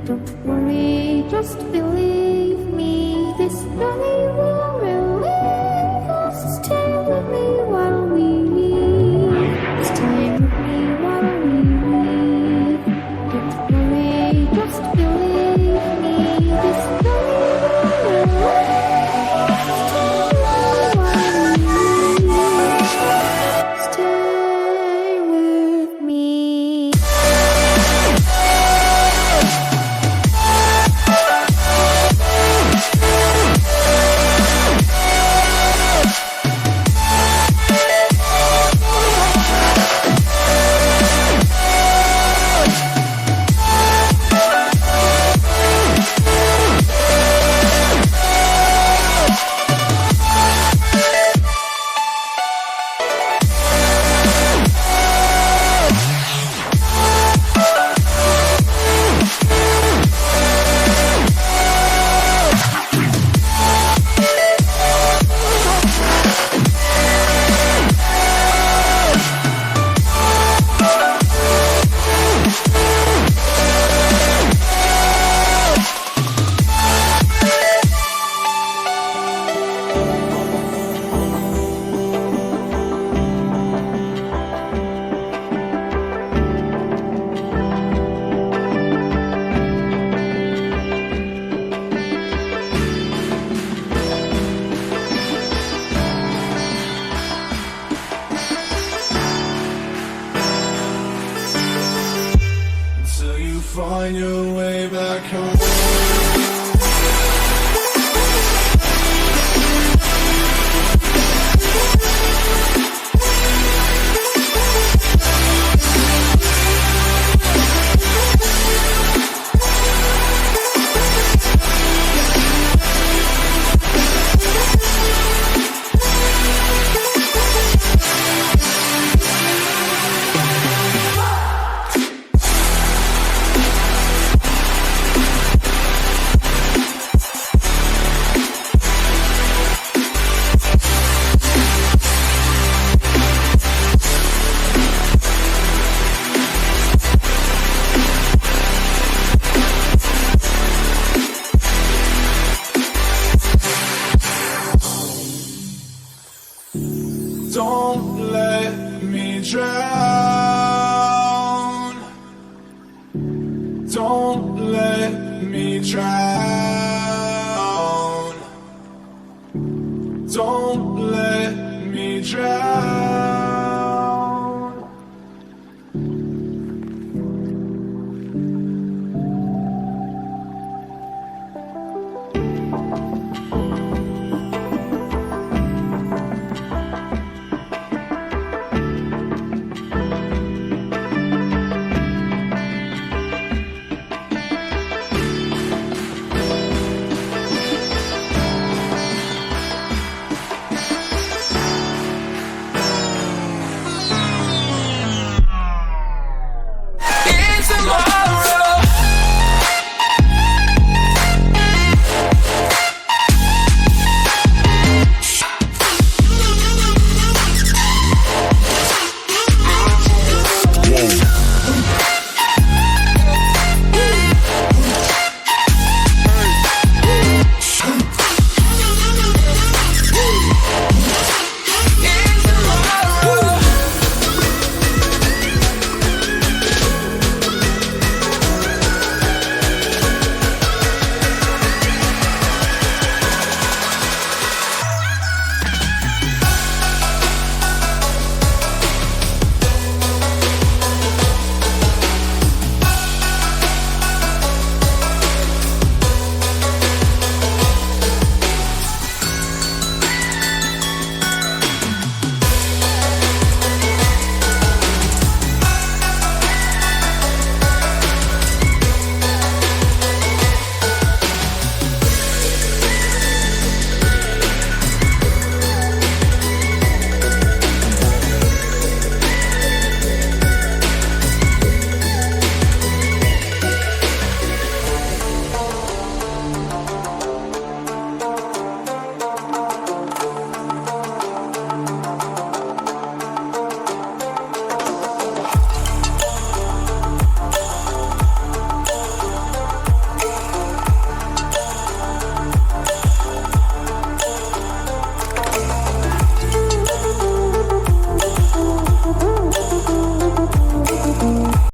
Don't worry, just believe me. This journey will relieve us. Stay with me while we leave. Stay with me while we leave. Don't worry, just believe me. This journey will relieve us. Stay with me. Till you find your way back home. Don't let me drown. Don't let me drown. Don't let me drown.